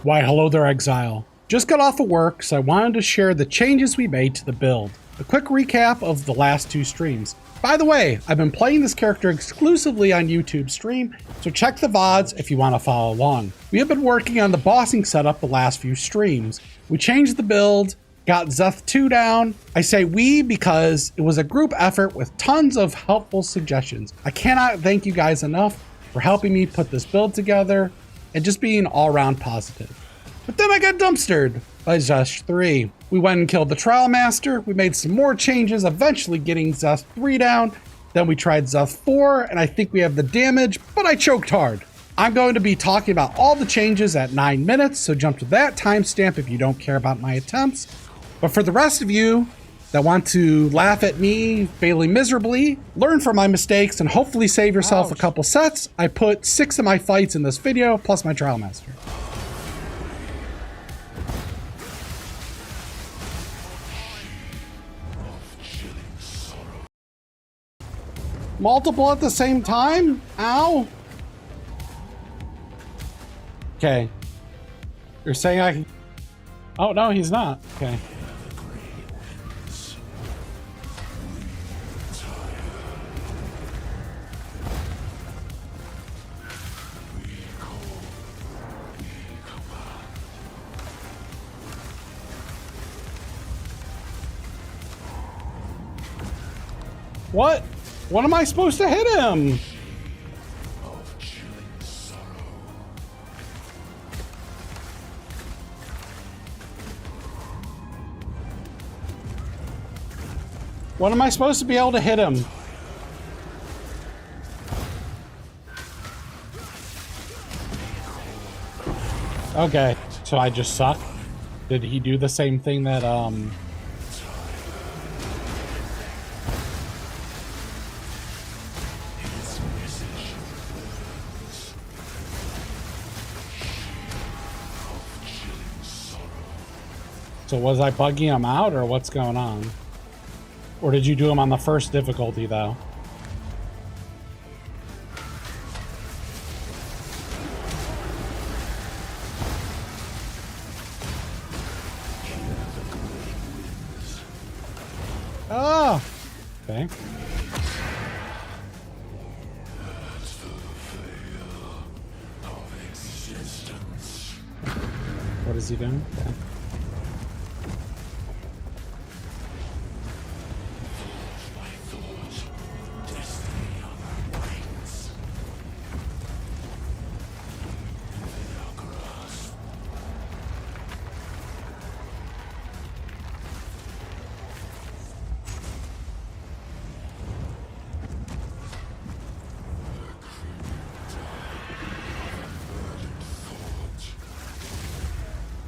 Why, hello there, Exile. Just got off of work, so I wanted to share the changes we made to the build. A quick recap of the last 2 streams. By the way, I've been playing this character exclusively on YouTube stream, so check the VODs if you want to follow along. We have been working on the bossing setup the last few streams. We changed the build, got Xesth 2 down. I say we because it was a group effort with tons of helpful suggestions. I cannot thank you guys enough for helping me put this build together and just being all around positive. But then I got dumpstered by Xesht 3. We went and killed the Trialmaster, we made some more changes, eventually getting Xesth 3 down. Then we tried Xesth 4, and I think we have the damage, but I choked hard. I'm going to be talking about all the changes at 9 minutes, so jump to that timestamp if you don't care about my attempts. But for the rest of you that want to laugh at me failing miserably, learn from my mistakes, and hopefully save yourself a couple sets, I put 6 of my fights in this video, plus my Trialmaster. Multiple at the same time? Ow. Okay. You're saying I can... Oh, no, he's not. Okay. What? What am I supposed to hit him? What am I supposed to be able to hit him? Okay, so I just suck. Did he do the same thing that, So was I bugging him out, or what's going on? Or did you do him on the first difficulty, though? Oh! Okay. What is he doing? Okay.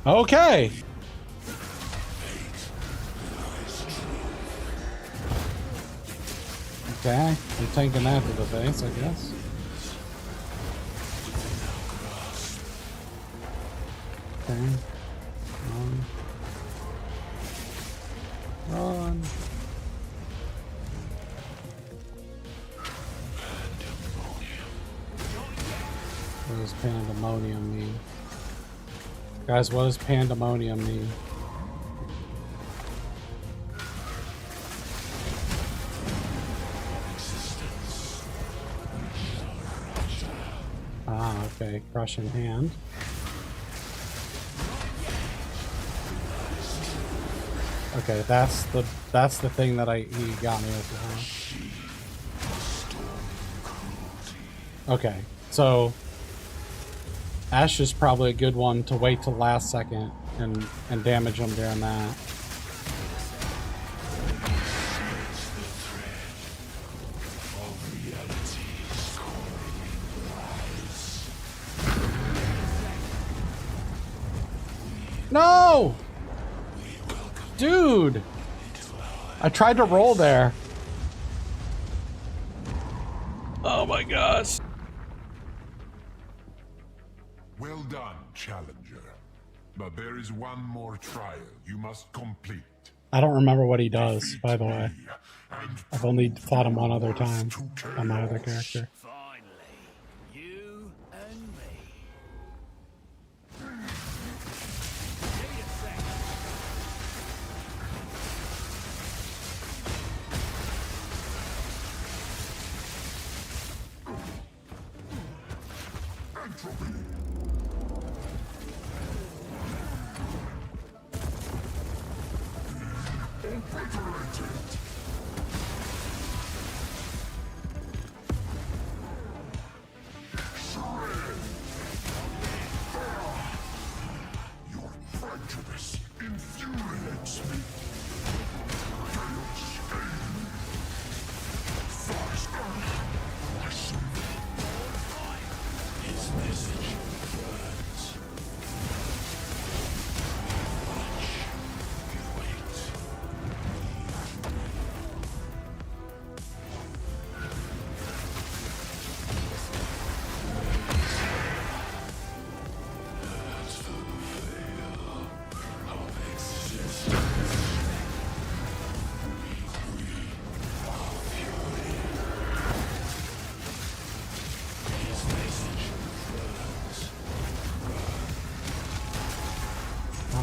Okay. Okay, I'm taking that to the face, I guess. Okay. Run. What does pandemonium mean? Guys, what does pandemonium mean? Ah, okay. Crushing hand. Okay, that's the thing that he got me with. Okay, so Ash is probably a good one to wait till last second and damage him during that. No! Dude! I tried to roll there. Oh my gosh. Well done, challenger. But there is one more trial you must complete. I don't remember what he does, by the way. I've only fought him one other time on my other character. Finally, you and me.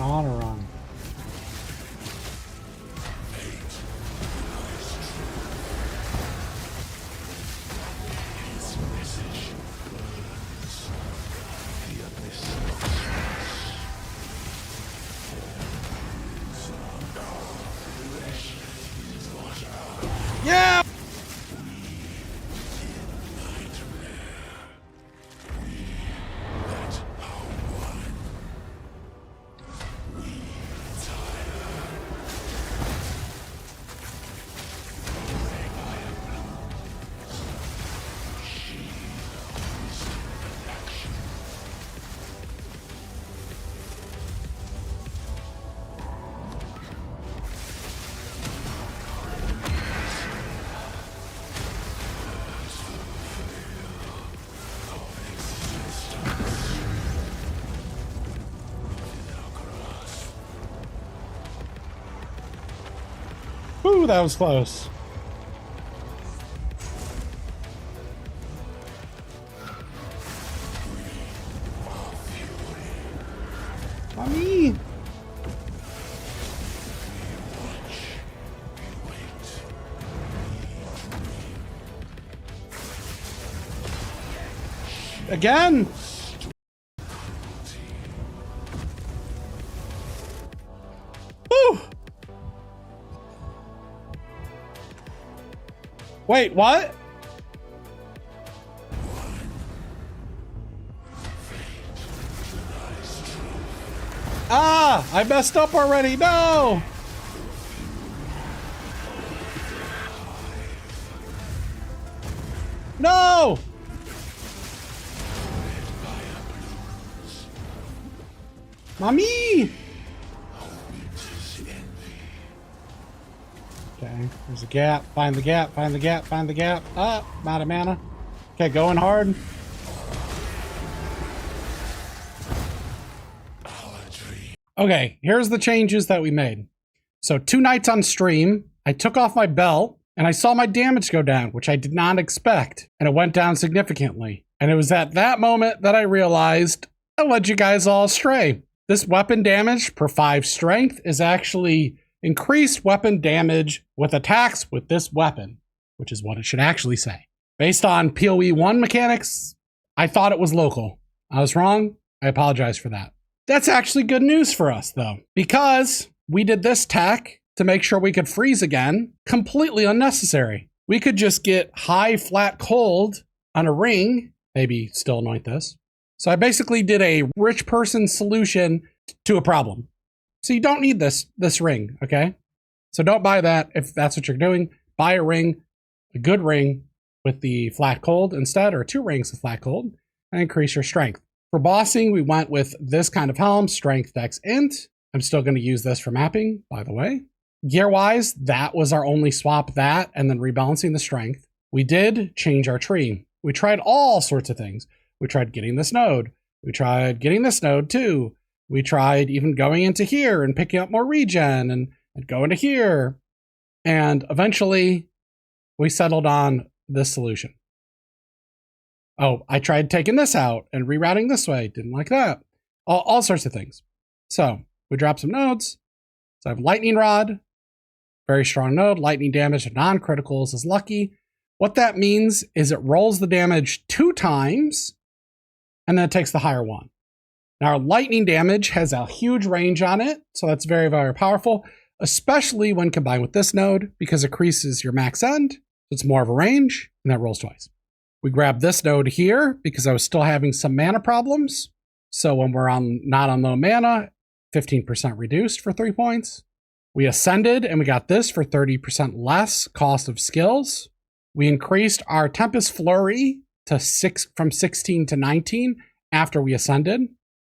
On or on? Yeah! Ooh, that was close. Mommy! Again! Woo! Wait, what? Ah! I messed up already! No! No! Mommy! Okay, there's a gap. Find the gap, find the gap, find the gap. Ah, I'm out of mana. Okay, going hard. Okay, here's the changes that we made. So 2 nights on stream, I took off my belt and I saw my damage go down, which I did not expect. And it went down significantly. And it was at that moment that I realized I led you guys all astray. This weapon damage per 5 strength is actually increased weapon damage with attacks with this weapon, which is what it should actually say. Based on POE1 mechanics, I thought it was local. I was wrong. I apologize for that. That's actually good news for us, though, because we did this tech to make sure we could freeze again, completely unnecessary. We could just get high flat cold on a ring, maybe still anoint this. So I basically did a rich person solution to a problem. So you don't need this ring, okay? So don't buy that if that's what you're doing. Buy a ring, a good ring with the flat cold instead, or 2 rings of flat cold, and increase your strength. For bossing, we went with this kind of helm, strength, dex, int. I'm still going to use this for mapping, by the way. Gear-wise, that was our only swap, that, and then rebalancing the strength. We did change our tree. We tried all sorts of things. We tried getting this node. We tried getting this node too. We tried even going into here and picking up more regen and going to here. And eventually, we settled on this solution. Oh, I tried taking this out and rerouting this way. Didn't like that. All sorts of things. So we dropped some nodes. So I have Lightning Rod, very strong node. Lightning damage to non-criticals is lucky. What that means is it rolls the damage 2 times and then it takes the higher one. Now our lightning damage has a huge range on it. So that's very, very powerful, especially when combined with this node because it increases your max end. So it's more of a range and that rolls twice. We grabbed this node here because I was still having some mana problems. So when we're not on low mana, 15% reduced for 3 points. We ascended and we got this for 30% less cost of skills. We increased our Tempest Flurry to from 16 to 19 after we ascended.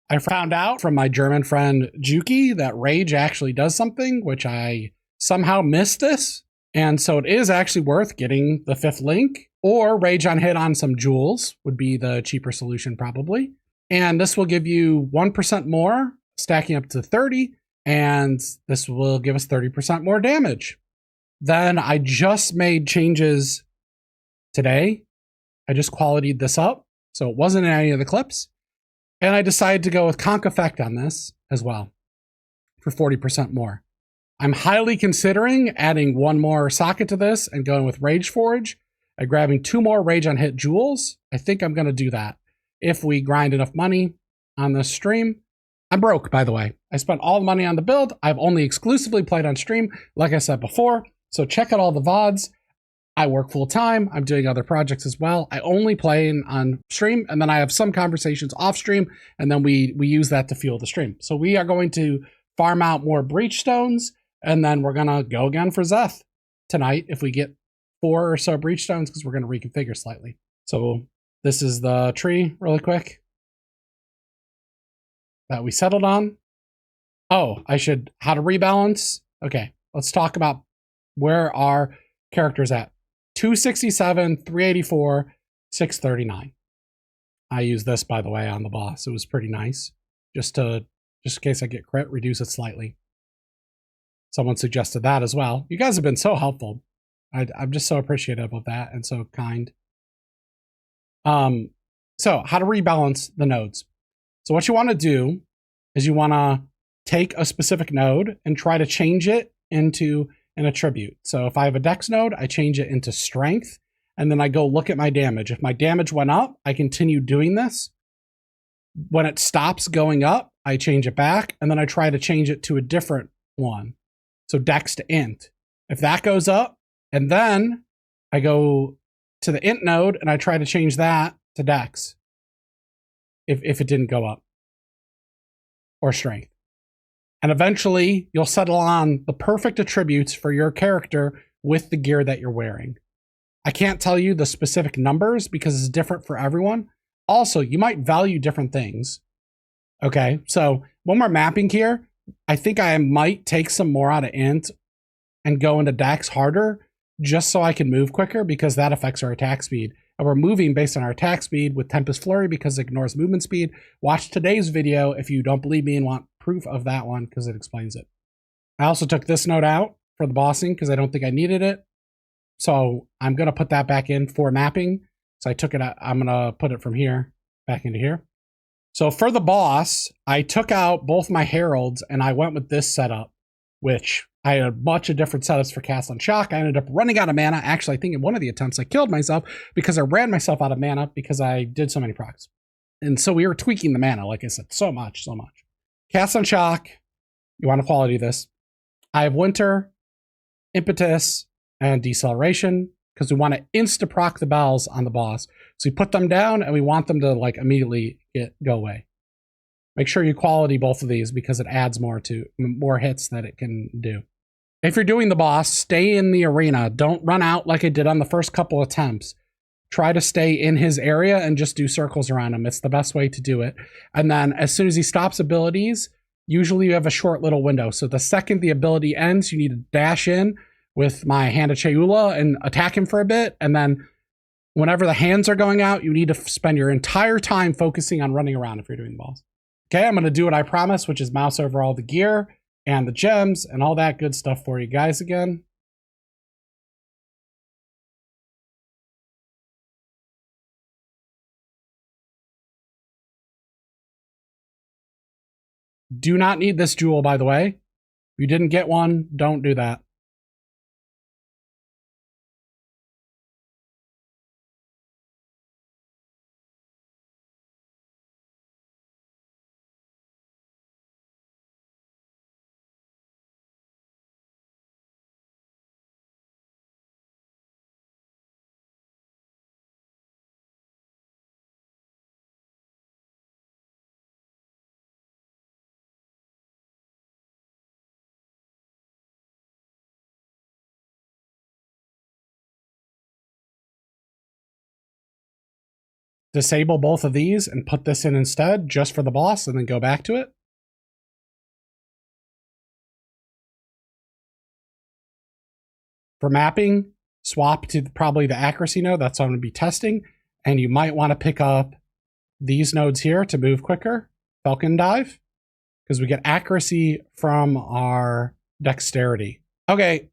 I found out from my German friend Juki that Rage actually does something, which I somehow missed this. And so it is actually worth getting the 5th link, or Rage on hit on some jewels would be the cheaper solution probably. And this will give you 1% more, stacking up to 30, and this will give us 30% more damage. Then I just made changes today. I just qualityed this up, so it wasn't in any of the clips. And I decided to go with Conk Effect on this as well. for 40% more. I'm highly considering adding one more socket to this and going with Rage Forge and grabbing 2 more Rage on Hit jewels. I think I'm going to do that if we grind enough money on this stream. I'm broke, by the way. I spent all the money on the build. I've only exclusively played on stream, like I said before. So check out all the VODs. I work full time. I'm doing other projects as well. I only play on stream, and then I have some conversations off stream, and then we use that to fuel the stream. So we are going to farm out more breach stones, and then we're gonna go again for Xesth tonight if we get 4 or so breach stones, because we're gonna reconfigure slightly. So this is the tree really quick that we settled on. Oh, how to rebalance. Okay, let's talk about where our character's at. 267, 384, 639. I used this, by the way, on the boss. It was pretty nice. Just in case I get crit, reduce it slightly. Someone suggested that as well. You guys have been so helpful. I'm just so appreciative of that and so kind. So how to rebalance the nodes. So what you want to do is you want to take a specific node and try to change it into an attribute. So if I have a dex node, I change it into strength, and then I go look at my damage. If my damage went up, I continue doing this. When it stops going up, I change it back, and then I try to change it to a different one. So dex to int. If that goes up, and then I go to the int node and I try to change that to dex. If it didn't go up. Or strength. And eventually, you'll settle on the perfect attributes for your character with the gear that you're wearing. I can't tell you the specific numbers because it's different for everyone. Also, you might value different things. Okay, so when we're mapping here, I think I might take some more out of int and go into dex harder just so I can move quicker because that affects our attack speed. And we're moving based on our attack speed with Tempest Flurry because it ignores movement speed. Watch today's video if you don't believe me and want proof of that one because it explains it. I also took this node out for the bossing because I don't think I needed it. So I'm going to put that back in for mapping. So I took it out. I'm going to put it from here back into here. So for the boss, I took out both my heralds and I went with this setup, which I had a bunch of different setups for cast on shock. I ended up running out of mana. Actually, I think in one of the attempts I killed myself because I ran myself out of mana because I did so many procs. And so we were tweaking the mana, like I said, so much. Cast on shock. You want to quality this. I have winter, impetus, and deceleration because we want to insta-proc the bells on the boss. So we put them down and we want them to like immediately go away. Make sure you quality both of these because it adds more hits that it can do. If you're doing the boss, stay in the arena. Don't run out like I did on the first couple attempts. Try to stay in his area and just do circles around him. It's the best way to do it. And then as soon as he stops abilities, usually you have a short little window. So the second the ability ends, you need to dash in with my Hand of Cheula and attack him for a bit. And then whenever the hands are going out, you need to spend your entire time focusing on running around if you're doing the boss. Okay, I'm going to do what I promised, which is mouse over all the gear and the gems and all that good stuff for you guys again. Do not need this jewel, by the way. If you didn't get one, don't do that. Disable both of these and put this in instead just for the boss and then go back to it. For mapping, swap to probably the accuracy node. That's what I'm going to be testing. And you might want to pick up these nodes here to move quicker. Falcon Dive. Because we get accuracy from our dexterity. Okay.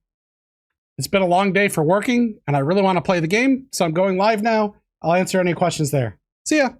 It's been a long day for working and I really want to play the game. So I'm going live now. I'll answer any questions there. See ya.